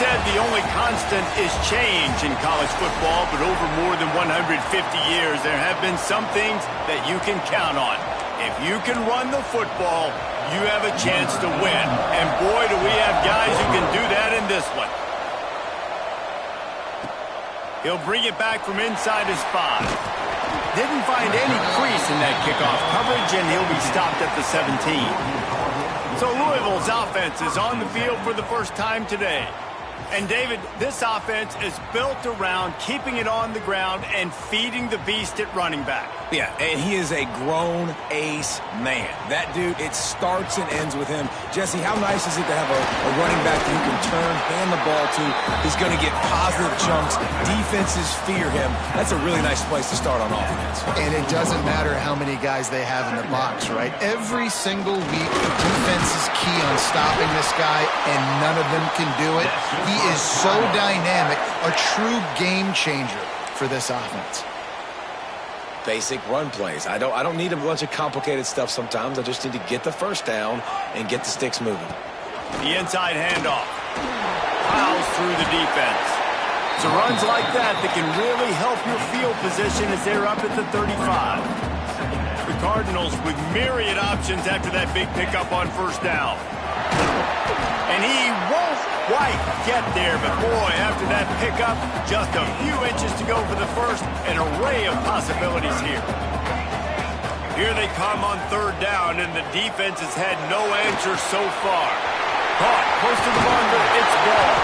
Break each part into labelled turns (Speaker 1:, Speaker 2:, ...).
Speaker 1: said the only constant is change in college football, but over more than 150 years, there have been some things that you can count on. If you can run the football, you have a chance to win. And boy, do we have guys who can do that in this one. He'll bring it back from inside his 5. Didn't find any crease in that kickoff coverage, and he'll be stopped at the 17. So Louisville's offense is on the field for the first time today. And, David, this offense is built around keeping it on the ground and feeding the beast at running back.
Speaker 2: Yeah, and he is a grown ace man. That dude, it starts and ends with him. Jesse, how nice is it to have a running back that you can turn, hand the ball to? He's going to get positive chunks. Defenses fear him. That's a really nice place to start on offense.
Speaker 3: And it doesn't matter how many guys they have in the box, right? Every single week, defense is key on stopping this guy, and none of them can do it. He is so dynamic, a true game changer for this offense.
Speaker 2: Basic run plays. I don't need a bunch of complicated stuff sometimes. I just need to get the first down and get the sticks moving.
Speaker 1: The inside handoff. Plows through the defense. So runs like that can really help your field position as they're up at the 35. The Cardinals with myriad options after that big pickup on first down. And he won't quite get there, but boy, after that pickup, just a few inches to go for the first. An array of possibilities here. Here they come on third down, and the defense has had no answer so far. Caught close to the run, but it's ball.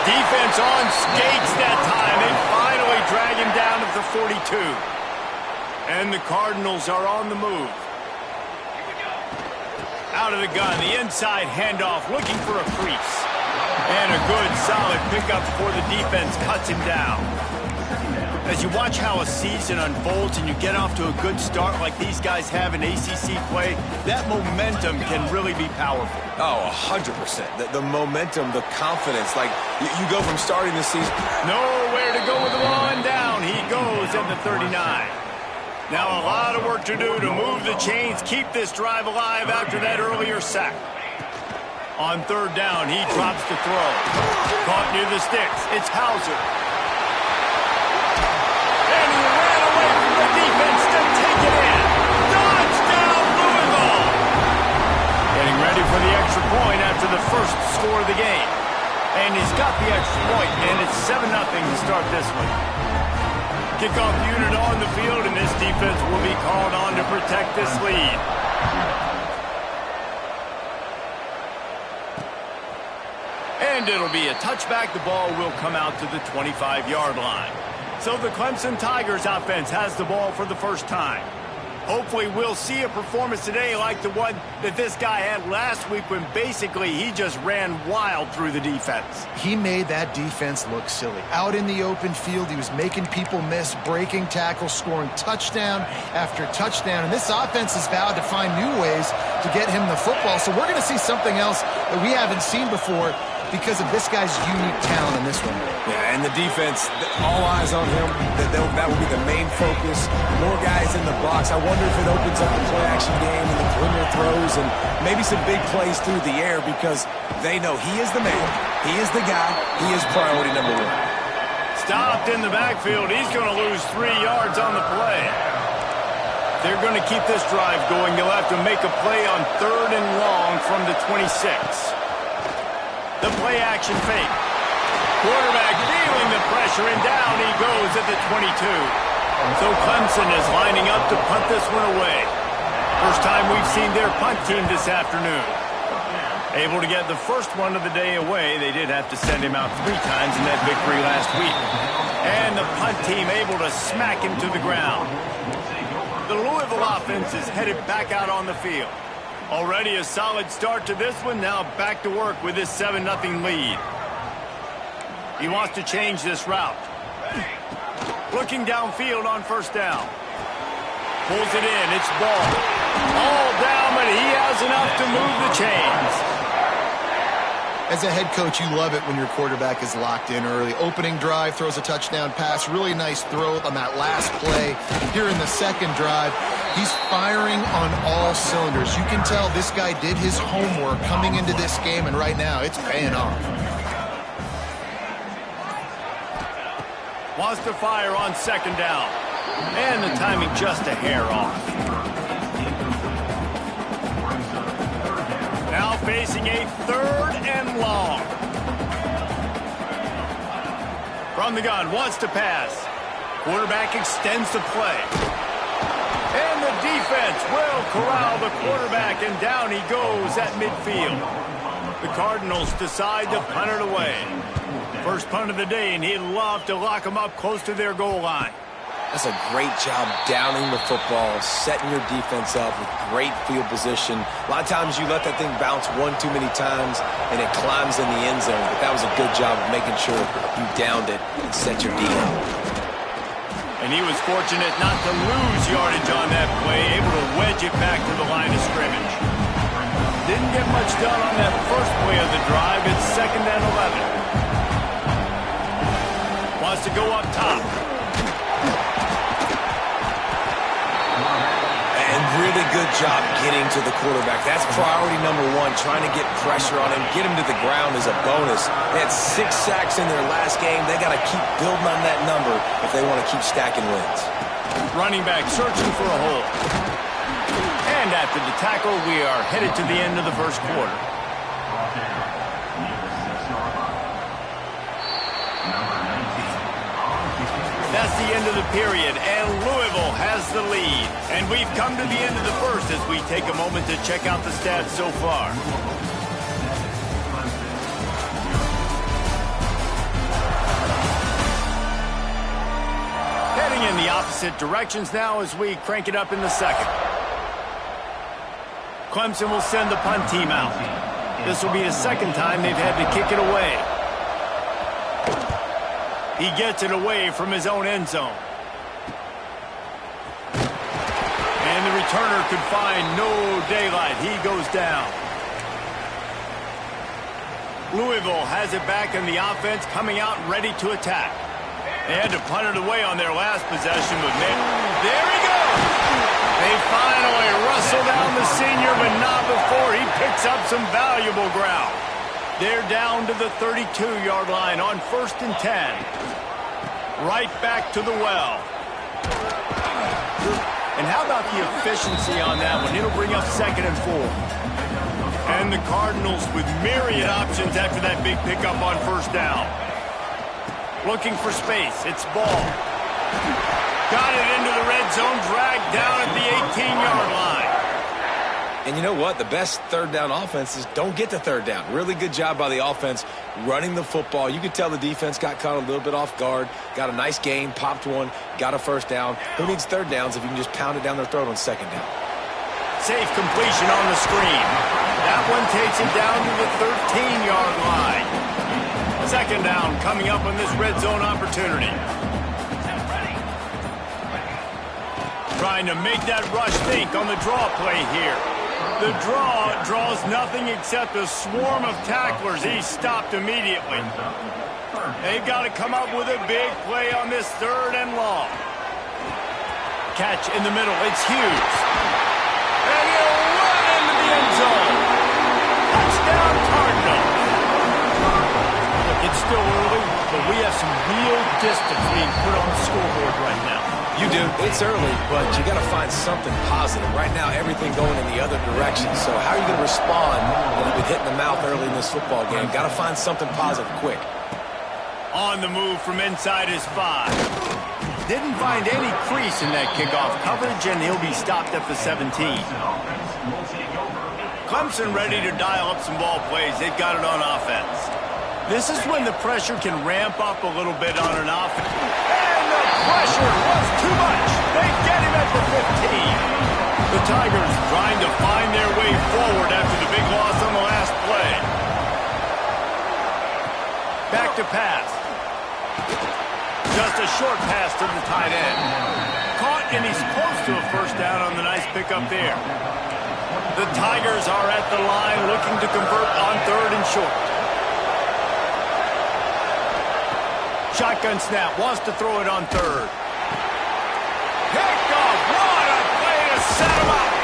Speaker 1: Defense on skates that time. They finally drag him down to the 42. And the Cardinals are on the move. Out of the gun, the inside handoff, looking for a crease. And a good, solid pickup before the defense cuts him down. As you watch how a season unfolds and you get off to a good start like these guys have in ACC play, that momentum can really be powerful.
Speaker 2: Oh, 100%. The momentum, the confidence, like you go from starting the season.
Speaker 1: Nowhere to go with the ball, and down he goes at the 39. Now a lot of work to do to move the chains, keep this drive alive after that earlier sack. On third down, he drops to throw. Caught near the sticks. It's Hauser. And he ran away from the defense to take it in. Touchdown, Louisville! Getting ready for the extra point after the first score of the game. And he's got the extra point, and it's 7-0 to start this one. Kickoff unit on the field, and this defense will be called on to protect this lead. And it'll be a touchback. The ball will come out to the 25-yard line. So the Clemson Tigers offense has the ball for the first time. Hopefully we'll see a performance today like the one that this guy had last week when basically he just ran wild through the defense.
Speaker 3: He made that defense look silly. Out in the open field, he was making people miss, breaking tackles, scoring touchdown after touchdown. And this offense has vowed to find new ways to get him the football. So we're going to see something else that we haven't seen before because of this guy's unique talent in this one.
Speaker 2: Yeah, and the defense, all eyes on him. That will be the main focus. More guys in the box. I wonder if it opens up the play-action game and the perimeter throws and maybe some big plays through the air because they know he is the man. He is the guy. He is priority number one.
Speaker 1: Stopped in the backfield. He's going to lose 3 yards on the play. They're going to keep this drive going. They'll have to make a play on third and long from the 26. The play-action fake. Quarterback feeling the pressure, and down he goes at the 22. So Clemson is lining up to punt this one away. First time we've seen their punt team this afternoon. Able to get the first one of the day away. They did have to send him out 3 times in that victory last week. And the punt team able to smack him to the ground. The Louisville offense is headed back out on the field. Already a solid start to this one. Now back to work with this 7-0 lead. He wants to change this route. Looking downfield on first down. Pulls it in. It's ball. All down, but he has enough to move the chains.
Speaker 3: As a head coach, you love it when your quarterback is locked in early. Opening drive, throws a touchdown pass. Really nice throw on that last play. Here in the second drive, he's firing on all cylinders. You can tell this guy did his homework coming into this game, and right now it's paying off.
Speaker 1: Wants to fire on second down. And the timing just a hair off. Now facing a 3rd and long. From the gun, wants to pass. Quarterback extends the play. And the defense will corral the quarterback, and down he goes at midfield. The Cardinals decide to punt it away. First punt of the day, and he'd love to lock them up close to their goal line.
Speaker 2: That's a great job downing the football, setting your defense up with great field position. A lot of times you let that thing bounce one too many times, and it climbs in the end zone. But that was a good job of making sure you downed it and set your D up.
Speaker 1: And he was fortunate not to lose yardage on that play, able to wedge it back to the line of scrimmage. Didn't get much done on that first play of the drive. It's 2nd and 11. Wants to go up top.
Speaker 2: And really good job getting to the quarterback. That's priority number 1, trying to get pressure on him. Get him to the ground is a bonus. They had 6 sacks in their last game. They got to keep building on that number if they want to keep stacking wins.
Speaker 1: Running back searching for a hole. And after the tackle, we are headed to the end of the first quarter. That's the end of the period, and Louisville has the lead. And we've come to the end of the first as we take a moment to check out the stats so far. Heading in the opposite directions now as we crank it up in the second. Clemson will send the punt team out. This will be the second time they've had to kick it away. He gets it away from his own end zone. And the returner could find no daylight. He goes down. Louisville has it back in the offense, coming out ready to attack. They had to punt it away on their last possession, but there he goes! They finally wrestle down the senior, but not before he picks up some valuable ground. They're down to the 32-yard line on 1st and 10. Right back to the well. And how about the efficiency on that one? It'll bring up 2nd and 4. And the Cardinals with myriad options after that big pickup on 1st down. Looking for space. It's ball. Got it into the red zone, dragged down at the 18-yard line.
Speaker 2: And you know what? The best 3rd down offense is don't get to 3rd down. Really good job by the offense running the football. You could tell the defense got caught a little bit off guard. Got a nice gain, popped one, got a 1st down. Who needs 3rd downs if you can just pound it down their throat on 2nd down?
Speaker 1: Safe completion on the screen. That one takes it down to the 13-yard line. 2nd down coming up on this red zone opportunity. Trying to make that rush think on the draw play here. The draw draws nothing except a swarm of tacklers. He's stopped immediately. They've got to come up with a big play on this 3rd and long. Catch in the middle. It's Hughes. And he'll run into the end zone. Touchdown, Cardinals. Look, it's still early, but we have some real distance being put on the scoreboard right now.
Speaker 2: You do. It's early, but you got to find something positive. Right now, everything going in the other direction. So how are you going to respond when you've been hit in the mouth early in this football game? Got to find something positive quick.
Speaker 1: On the move from inside his 5. Didn't find any crease in that kickoff coverage, and he'll be stopped at the 17. Clemson ready to dial up some ball plays. They've got it on offense. This is when the pressure can ramp up a little bit on an offense. And the pressure was too much. They get him at the 15. The Tigers trying to find their way forward after the big loss on the last play. Back to pass. Just a short pass to the tight end. Caught, and he's close to a 1st down on the nice pickup there. The Tigers are at the line looking to convert on 3rd and short. Shotgun snap, wants to throw it on 3rd. Picked off, what a play to set him up.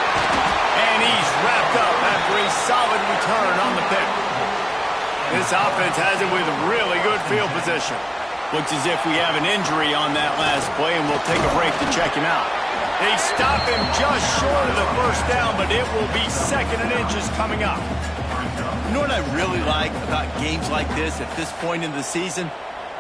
Speaker 1: And he's wrapped up after a solid return on the pick. This offense has it with really good field position. Looks as if we have an injury on that last play, and we'll take a break to check him out. They stop him just short of the first down, but it will be 2nd and inches coming up.
Speaker 4: You know what I really like about games like this at this point in the season?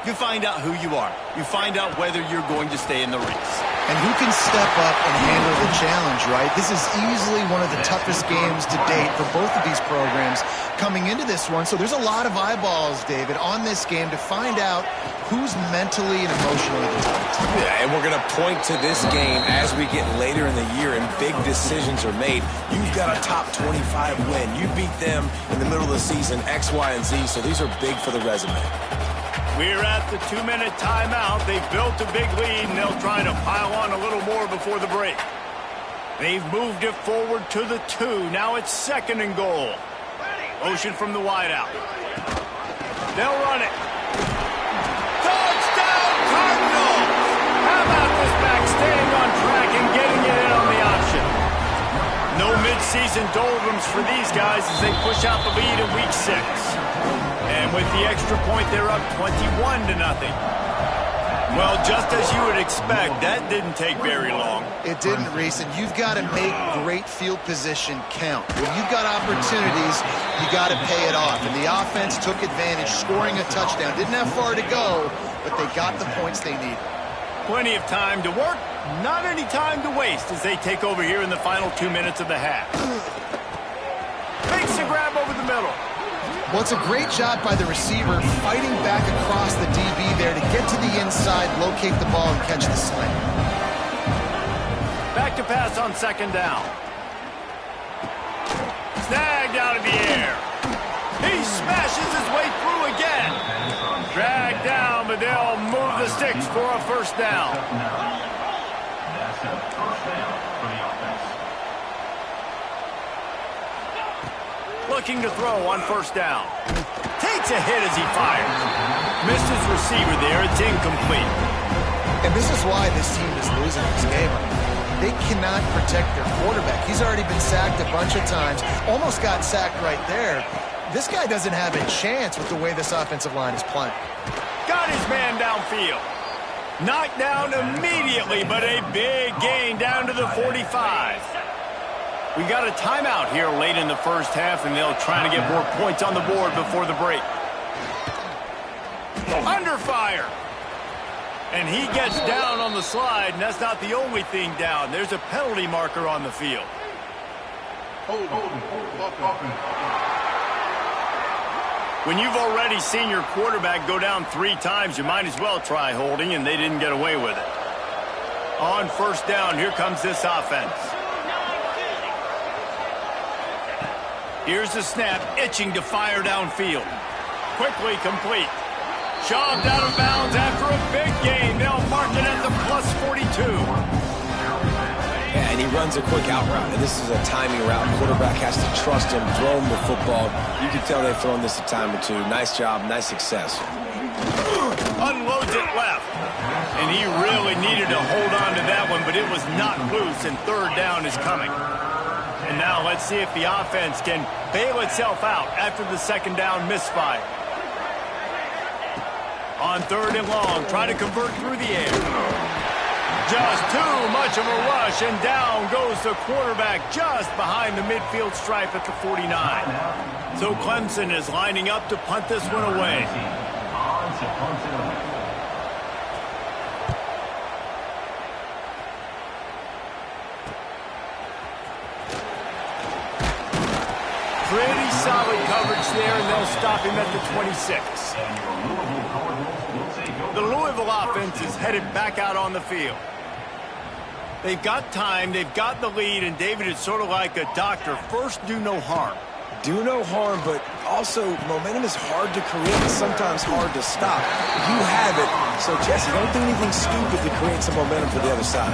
Speaker 4: You find out who you are. You find out whether you're going to stay in the race.
Speaker 3: And who can step up and handle the challenge, right? This is easily one of the toughest games to date for both of these programs coming into this one. So there's a lot of eyeballs, David, on this game to find out who's mentally and emotionally the toughest.
Speaker 2: Yeah, and we're going to point to this game as we get later in the year and big decisions are made. You've got a top 25 win. You beat them in the middle of the season, X, Y, and Z, so these are big for the resume.
Speaker 1: We're at the 2-minute timeout. They've built a big lead, and they'll try to pile on a little more before the break. They've moved it forward to the 2. Now it's 2nd and goal. Motion from the wideout. They'll run it. Touchdown, Cardinals! How about this back staying on track and getting it in on the option? No midseason doldrums for these guys as they push out the lead in week 6. And with the extra point, they're up 21-0. Well, just as you would expect, that didn't take very long.
Speaker 3: It didn't, Reese, and you've got to make great field position count. When you've got opportunities, you got to pay it off. And the offense took advantage, scoring a touchdown. Didn't have far to go, but they got the points they needed.
Speaker 1: Plenty of time to work, not any time to waste as they take over here in the final 2 minutes of the half. Makes a grab over the middle.
Speaker 3: Well, it's a great job by the receiver fighting back across the DB there to get to the inside, locate the ball, and catch the slant.
Speaker 1: Back to pass on 2nd down. Snagged out of the air. He smashes his way through again. Dragged down, but they'll move the sticks for a 1st down.
Speaker 5: That's a 1st down for the offense.
Speaker 1: Looking to throw on 1st down. Takes a hit as he fires. Missed his receiver there. It's incomplete.
Speaker 3: And this is why this team is losing this game. They cannot protect their quarterback. He's already been sacked a bunch of times. Almost got sacked right there. This guy doesn't have a chance with the way this offensive line is playing.
Speaker 1: Got his man downfield. Knocked down immediately, but a big gain down to the 45. We got a timeout here late in the 1st half, and they'll try to get more points on the board before the break. Under fire. And he gets down on the slide, and that's not the only thing down. There's a penalty marker on the field. When you've already seen your quarterback go down 3 times, you might as well try holding, and they didn't get away with it. On 1st down, here comes this offense. Here's the snap, itching to fire downfield. Quickly complete. Shoved out of bounds after a big gain. They'll mark it at the +42.
Speaker 2: Yeah, and he runs a quick out route, and this is a timing route. Quarterback has to trust him, throw him the football. You can tell they've thrown this a time or two. Nice job, nice success.
Speaker 1: Unloads it left. And he really needed to hold on to that one, but it was not loose, and 3rd down is coming. And now let's see if the offense can bail itself out after the 2nd down misfire. On 3rd and long, try to convert through the air. Just too much of a rush, and down goes the quarterback just behind the midfield stripe at the 49. So Clemson is lining up to punt this one away. Pretty solid coverage there, and they'll stop him at the 26. The Louisville offense is headed back out on the field. They've got time, they've got the lead, and David, it's sort of like a doctor. First, do no harm.
Speaker 2: Do no harm, but also momentum is hard to create and sometimes hard to stop. You have it, so Jesse, don't do anything stupid to create some momentum for the other side.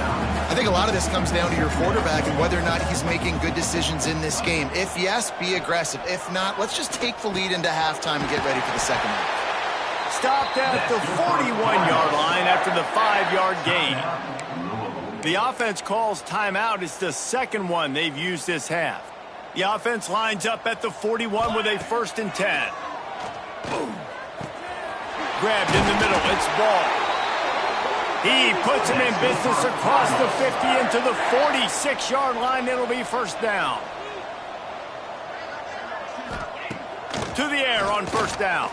Speaker 3: I think a lot of this comes down to your quarterback and whether or not he's making good decisions in this game. If yes, be aggressive. If not, let's just take the lead into halftime and get ready for the 2nd half.
Speaker 1: Stopped at the 41-yard line after the 5-yard gain. The offense calls timeout. It's the 2nd one they've used this half. The offense lines up at the 41 with a 1st and 10. Grabbed in the middle. It's Ball. He puts him in business across the 50 into the 46-yard line. It'll be first down. To the air on first down.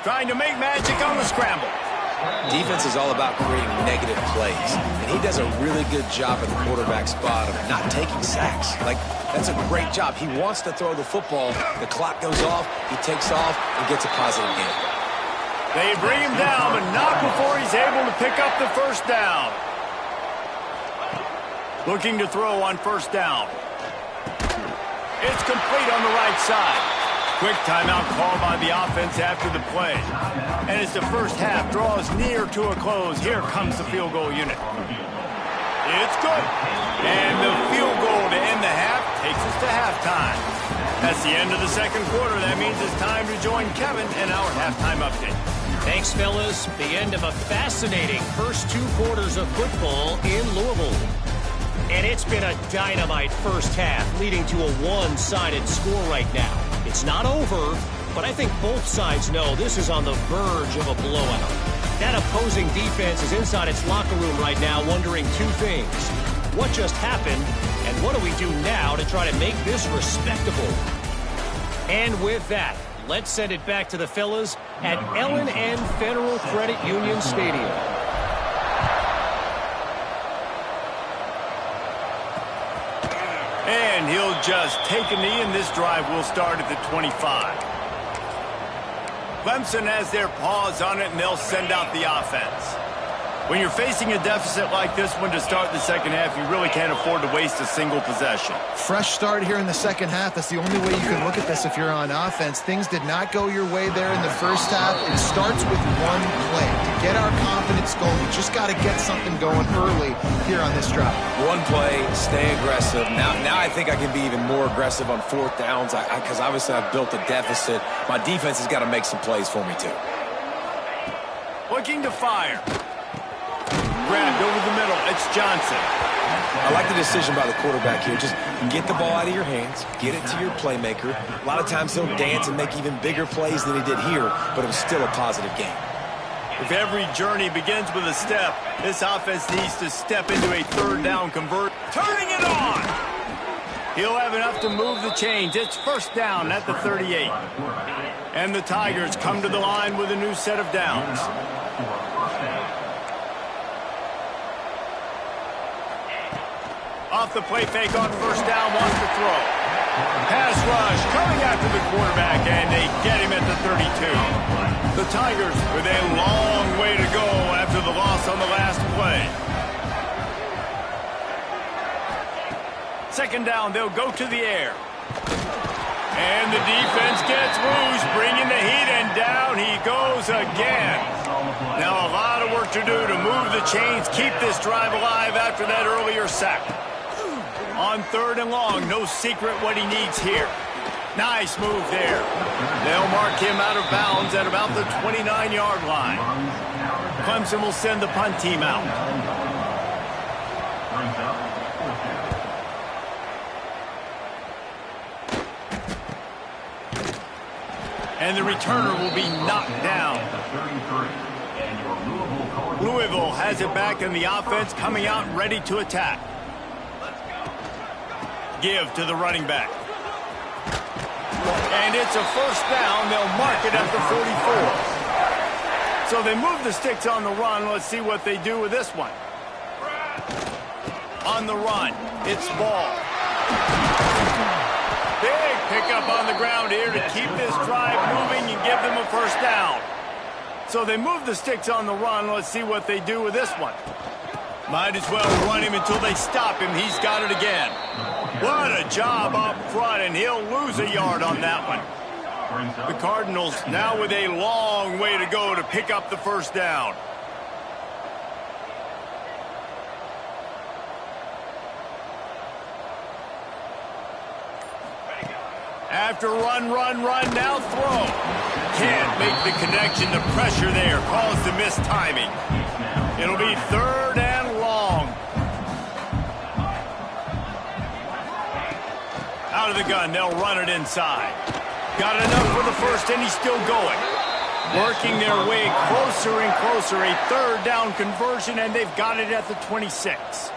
Speaker 1: Trying to make magic on the scramble.
Speaker 2: Defense is all about creating negative plays, and he does a really good job at the quarterback spot of not taking sacks. Like, that's a great job. He wants to throw the football. The clock goes off, he takes off, and gets a positive gain.
Speaker 1: They bring him down, but not before he's able to pick up the first down. Looking to throw on first down. It's complete on the right side. Quick timeout call by the offense after the play. And as the first half draws near to a close, here comes the field goal unit. It's good. And the field goal to end the half takes us to halftime. That's the end of the second quarter. That means it's time to join Kevin in our halftime update.
Speaker 6: Thanks, fellas. The end of a fascinating first 2 quarters of football in Louisville. And it's been a dynamite first half, leading to a one-sided score right now. It's not over, but I think both sides know this is on the verge of a blowout. That opposing defense is inside its locker room right now wondering 2 things. What just happened, and what do we do now to try to make this respectable? And with that, let's send it back to the fellas at L&N Federal Credit Union Stadium.
Speaker 1: And he'll just take a knee, and this drive will start at the 25. Clemson has their paws on it, and they'll send out the offense. When you're facing a deficit like this one to start the second half, you really can't afford to waste a single possession.
Speaker 3: Fresh start here in the second half. That's the only way you can look at this if you're on offense. Things did not go your way there in the first half. It starts with one play. To get our confidence going, we just got to get something going early here on this drive.
Speaker 2: One play, stay aggressive. Now I think I can be even more aggressive on fourth downs because obviously I've built a deficit. My defense has got to make some plays for me too.
Speaker 1: Looking to fire. Grabbed over the middle. It's Johnson.
Speaker 2: I like the decision by the quarterback here. Just get the ball out of your hands, get it to your playmaker. A lot of times he'll dance and make even bigger plays than he did here, but it was still a positive game.
Speaker 1: If every journey begins with a step, this offense needs to step into a third down convert. Turning it on! He'll have enough to move the chains. It's first down at the 38. And the Tigers come to the line with a new set of downs. Off the play fake on first down, wants to throw. Pass rush coming after the quarterback, and they get him at the 32. The Tigers with a long way to go after the loss on the last play. Second down, they'll go to the air. And the defense gets loose, bringing the heat, and down he goes again. Now a lot of work to do to move the chains, keep this drive alive after that earlier sack. On third and long, no secret what he needs here. Nice move there. They'll mark him out of bounds at about the 29-yard line. Clemson will send the punt team out. And the returner will be knocked down. Louisville has it back, and the offense coming out ready to attack. Give to the running back. And it's a first down. They'll mark it at the 44. So they move the sticks on the run. Let's see what they do with this one. On the run, it's Ball. Big pickup on the ground here to keep this drive moving and give them a first down. So they move the sticks on the run. Let's see what they do with this one. Might as well run him until they stop him. He's got it again. What a job up front, and he'll lose a yard on that one. The Cardinals now with a long way to go to pick up the first down. After run, now throw. Can't make the connection. The pressure there caused the missed timing. It'll be third and long. Out of the gun, they'll run it inside. Got enough for the first, and he's still going. Working their way closer and closer. A third down conversion, and they've got it at the 26.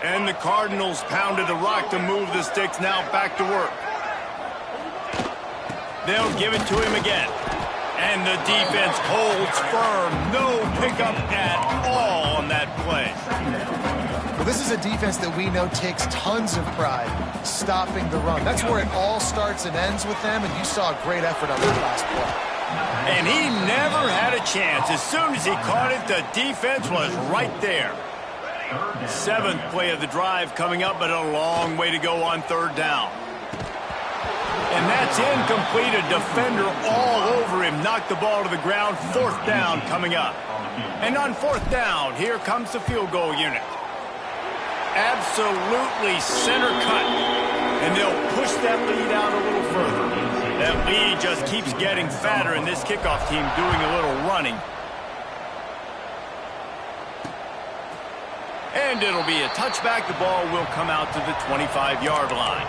Speaker 1: And the Cardinals pounded the rock to move the sticks. Now back to work. They'll give it to him again. And the defense holds firm. No pickup at all on that play.
Speaker 3: Well, this is a defense that we know takes tons of pride stopping the run. That's where it all starts and ends with them, and you saw a great effort on that last play.
Speaker 1: And he never had a chance. As soon as he caught it, the defense was right there. 7th play of the drive coming up, but a long way to go on 3rd down. And that's incomplete. A defender all over him. Knocked the ball to the ground. 4th down coming up. And on 4th down, here comes the field goal unit. Absolutely center cut. And they'll push that lead out a little further. That lead just keeps getting fatter, and this kickoff team doing a little running. And it'll be a touchback. The ball will come out to the 25-yard line.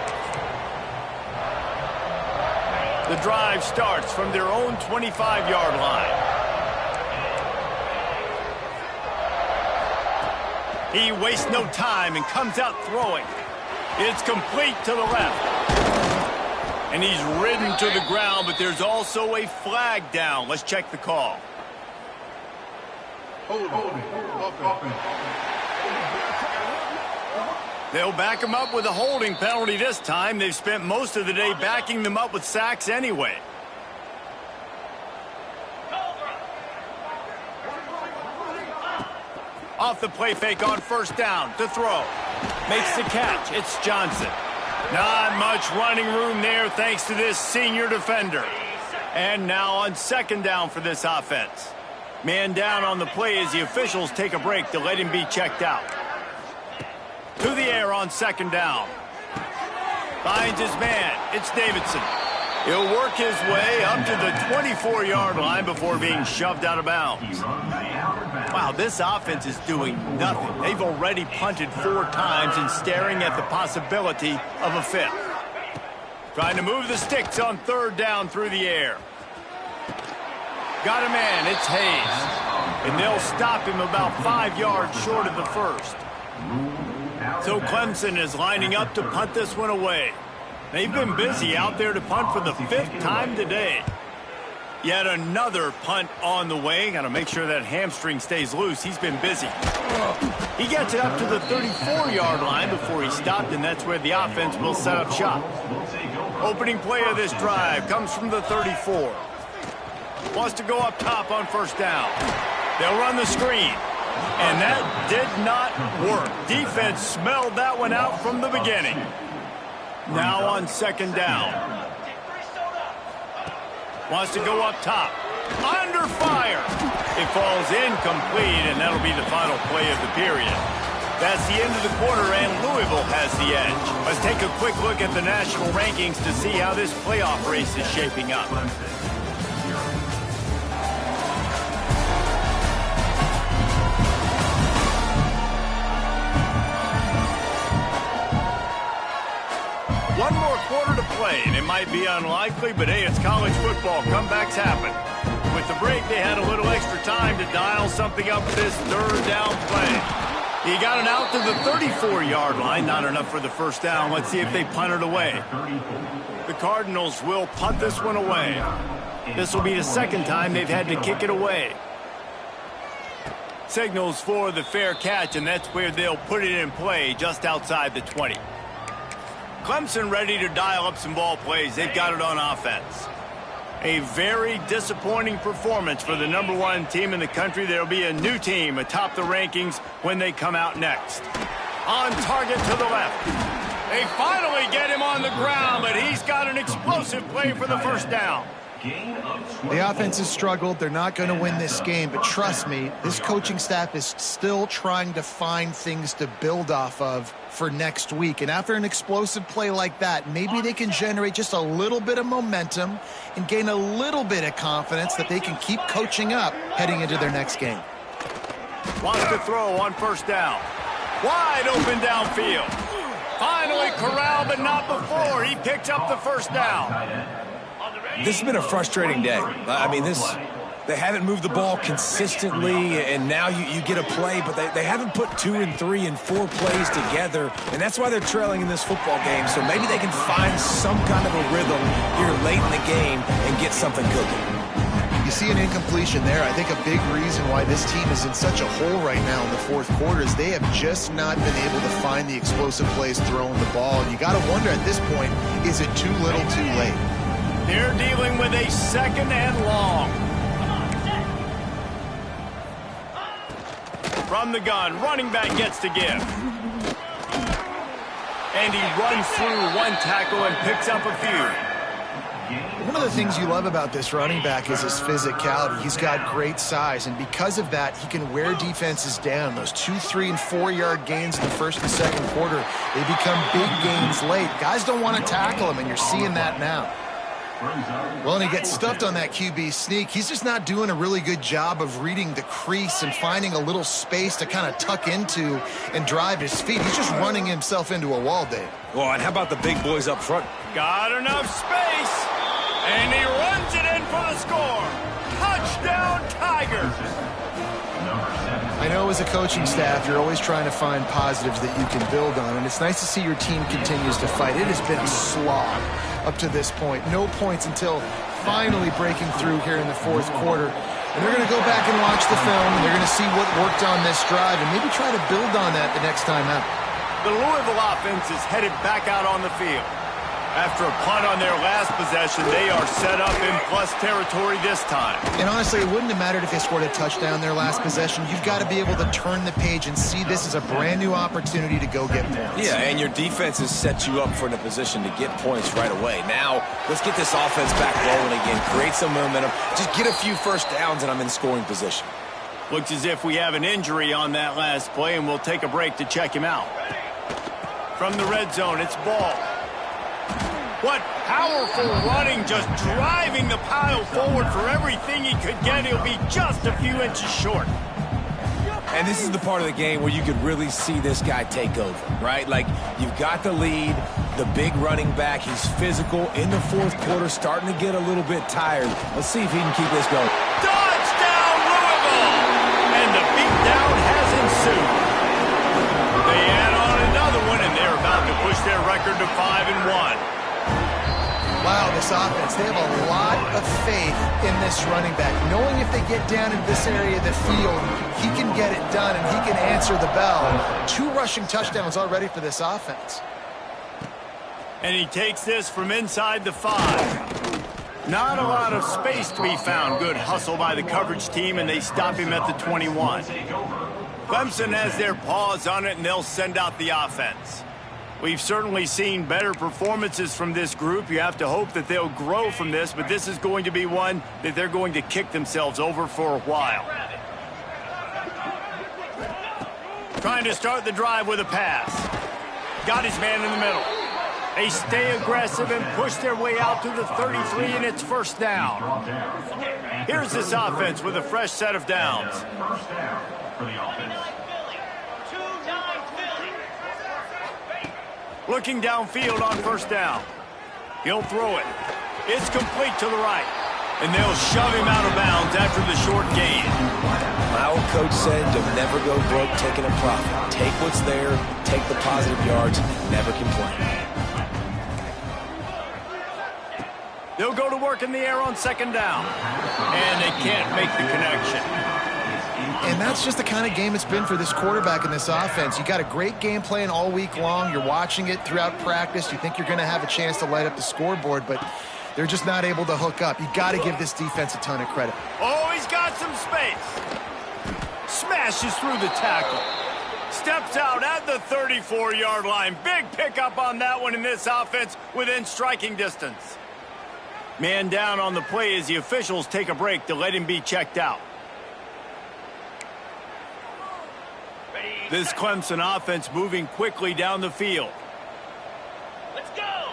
Speaker 1: The drive starts from their own 25-yard line. He wastes no time and comes out throwing. It's complete to the left. And he's ridden to the ground, but there's also a flag down. Let's check the call. They'll back him up with a holding penalty this time. They've spent most of the day backing them up with sacks anyway. Off the play fake on 1st down to throw. Makes the catch. It's Johnson. Not much running room there thanks to this senior defender. And now on 2nd down for this offense. Man down on the play as the officials take a break to let him be checked out. To the air on 2nd down. Finds his man. It's Davidson. He'll work his way up to the 24-yard line before being shoved out of bounds. Wow, this offense is doing nothing. They've already punted 4 times and staring at the possibility of a 5th. Trying to move the sticks on 3rd down through the air. Got a man. It's Hayes. And they'll stop him about 5 yards short of the 1st. So Clemson is lining up to punt this one away. They've been busy out there to punt for the 5th time today. Yet another punt on the way. Got to make sure that hamstring stays loose. He's been busy. He gets it up to the 34-yard line before he stopped, and that's where the offense will set up shop. Opening play of this drive comes from the 34. Wants to go up top on 1st down. They'll run the screen. And that did not work. Defense smelled that one out from the beginning. Now on 2nd down. Wants to go up top. Under fire. It falls incomplete, and that'll be the final play of the period. That's the end of the quarter, and Louisville has the edge. Let's take a quick look at the national rankings to see how this playoff race is shaping up. One more quarter to play, and it might be unlikely, but hey, it's college football. Comebacks happen. With the break, they had a little extra time to dial something up for this 3rd down play. He got it out to the 34-yard line. Not enough for the 1st down. Let's see if they punt it away. The Cardinals will punt this one away. This will be the 2nd time they've had to kick it away. Signals for the fair catch, and that's where they'll put it in play, just outside the 20. Clemson ready to dial up some ball plays. They've got it on offense. A very disappointing performance for the #1 team in the country. There'll be a new team atop the rankings when they come out next. On target to the left. They finally get him on the ground, but he's got an explosive play for the 1st down.
Speaker 3: The offense has struggled. They're not going to win this game, but trust me, this coaching staff is still trying to find things to build off of for next week. And after an explosive play like that, maybe they can generate just a little bit of momentum and gain a little bit of confidence that they can keep coaching up heading into their next game.
Speaker 1: Wants to throw on 1st down. Wide open downfield. Finally corralled, but not before. He picks up the 1st down.
Speaker 2: This has been a frustrating day. I mean, they haven't moved the ball consistently, and now you get a play, but they haven't put 2 and 3 and 4 plays together, and that's why they're trailing in this football game. So maybe they can find some kind of a rhythm here late in the game and get something cooking.
Speaker 3: You see an incompletion there. I think a big reason why this team is in such a hole right now in the fourth quarter is they have just not been able to find the explosive plays throwing the ball. And you got to wonder at this point, is it too little too late?
Speaker 1: They're dealing with a 2nd and long. From the gun, running back gets to give. And he runs through 1 tackle and picks up a few.
Speaker 3: One of the things you love about this running back is his physicality. He's got great size, and because of that, he can wear defenses down. Those 2, 3, and 4-yard gains in the first and second quarter, they become big gains late. Guys don't want to tackle him, and you're seeing that now. Well, and he gets stuffed on that QB sneak. He's just not doing a really good job of reading the crease and finding a little space to kind of tuck into and drive his feet. He's just running himself into a wall, Dave.
Speaker 2: Well, and how about the big boys up front?
Speaker 1: Got enough space, and he runs it in for the score. Touchdown, Tigers.
Speaker 3: I know as a coaching staff, you're always trying to find positives that you can build on, and it's nice to see your team continues to fight. It has been a slog up to this point. No points until finally breaking through here in the fourth quarter. And they're going to go back and watch the film, and they're going to see what worked on this drive and maybe try to build on that the next time out.
Speaker 1: The Louisville offense is headed back out on the field. After a punt on their last possession, they are set up in plus territory this time.
Speaker 3: And honestly, it wouldn't have mattered if they scored a touchdown their last possession. You've got to be able to turn the page and see this as a brand new opportunity to go get points.
Speaker 2: Yeah, and your defense has set you up for a position to get points right away. Now, let's get this offense back rolling again, create some momentum, just get a few first downs, and I'm in scoring position.
Speaker 1: Looks as if we have an injury on that last play, and we'll take a break to check him out. From the red zone, it's Ball. What powerful running, just driving the pile forward for everything he could get. He'll be just a few inches short.
Speaker 2: And this is the part of the game where you could really see this guy take over, right? Like, you've got the lead, the big running back. He's physical in the fourth quarter, starting to get a little bit tired. Let's see if he can keep this going.
Speaker 1: Touchdown, Louisville! And the beatdown has ensued. They add on another one, and they're about to push their record to 5-1.
Speaker 3: Wow, this offense, they have a lot of faith in this running back. Knowing if they get down in this area of the field, he can get it done and he can answer the bell. 2 rushing touchdowns already for this offense.
Speaker 1: And he takes this from inside the 5. Not a lot of space to be found. Good hustle by the coverage team, and they stop him at the 21. Clemson has their paws on it, and they'll send out the offense. We've certainly seen better performances from this group. You have to hope that they'll grow from this, but this is going to be one that they're going to kick themselves over for a while. Trying to start the drive with a pass. Got his man in the middle. They stay aggressive and push their way out to the 33, and it's first down. Here's this offense with a fresh set of downs.
Speaker 5: First down for the offense.
Speaker 1: Looking downfield on first down. He'll throw it. It's complete to the right. And they'll shove him out of bounds after the short gain.
Speaker 2: My old coach said you'll never go broke taking a profit. Take what's there, take the positive yards, never complain.
Speaker 1: They'll go to work in the air on second down. And they can't make the connection.
Speaker 3: And that's just the kind of game it's been for this quarterback in this offense. You got a great game plan all week long. You're watching it throughout practice. You think you're going to have a chance to light up the scoreboard, but they're just not able to hook up. You got to give this defense a ton of credit.
Speaker 1: Oh, he's got some space. Smashes through the tackle. Steps out at the 34-yard line. Big pickup on that one in this offense within striking distance. Man down on the play as the officials take a break to let him be checked out. This Clemson offense moving quickly down the field. Let's go!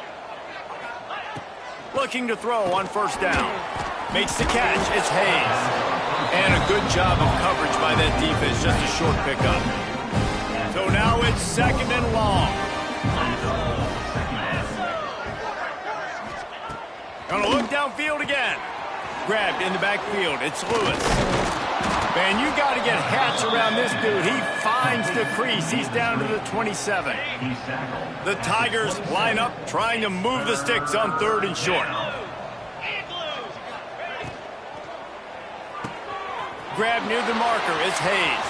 Speaker 1: Looking to throw on first down. Makes the catch. It's Hayes. And a good job of coverage by that defense. Just a short pickup. So now it's second and long. Gonna look downfield again. Grabbed in the backfield. It's Lewis. Man, you got to get hats around this dude. He finds the crease. He's down to the 27. The Tigers line up, trying to move the sticks on 3rd and short. Grab near the marker. It's Hayes.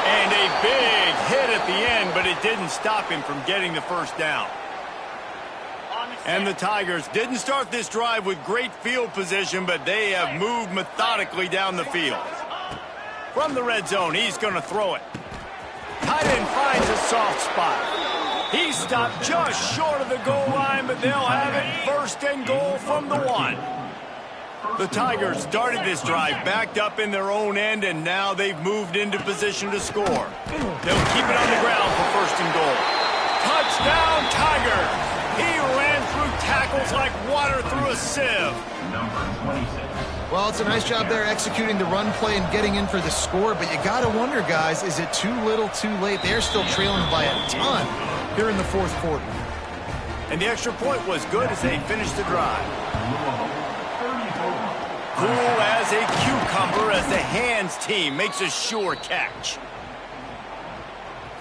Speaker 1: And a big hit at the end, but it didn't stop him from getting the first down. And the Tigers didn't start this drive with great field position, but they have moved methodically down the field. From the red zone, he's going to throw it. Tight end finds a soft spot. He stopped just short of the goal line, but they'll have it 1st and goal from the 1. The Tigers started this drive backed up in their own end, and now they've moved into position to score. They'll keep it on the ground for 1st and goal. Touchdown, Tigers! He ran through tackles like water through a sieve.
Speaker 3: Well, it's a nice job there executing the run play and getting in for the score, but you got to wonder, guys, is it too little too late? They're still trailing by a ton here in the 4th quarter.
Speaker 1: And the extra point was good as they finished the drive. Cool as a cucumber as the hands team makes a sure catch.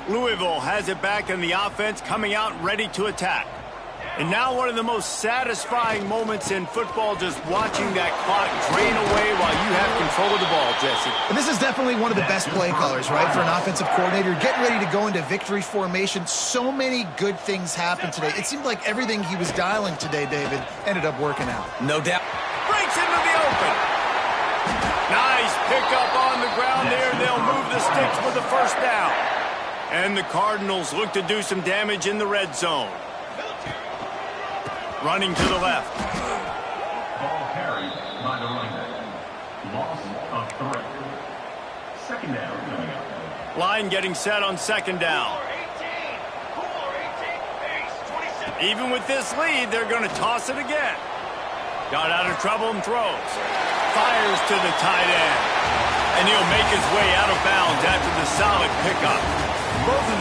Speaker 1: Louisville has it back in the offense, coming out ready to attack. And now one of the most satisfying moments in football, just watching that clock drain away while you have control of the ball, Jesse.
Speaker 3: And this is definitely one of the best play callers, right, for an offensive coordinator. Getting ready to go into victory formation. So many good things happened today. It seemed like everything he was dialing today, David, ended up working out.
Speaker 2: No doubt.
Speaker 1: Breaks into the open. Nice pickup on the ground there. They'll move the sticks with the 1st down. And the Cardinals look to do some damage in the red zone. Running to the left.
Speaker 5: Ball carried by the running back. Loss of 3. 2nd down coming up.
Speaker 1: Line getting set on 2nd down. Even with this lead, they're going to toss it again. Got out of trouble and throws. Fires to the tight end. And he'll make his way out of bounds after the solid pickup. Both of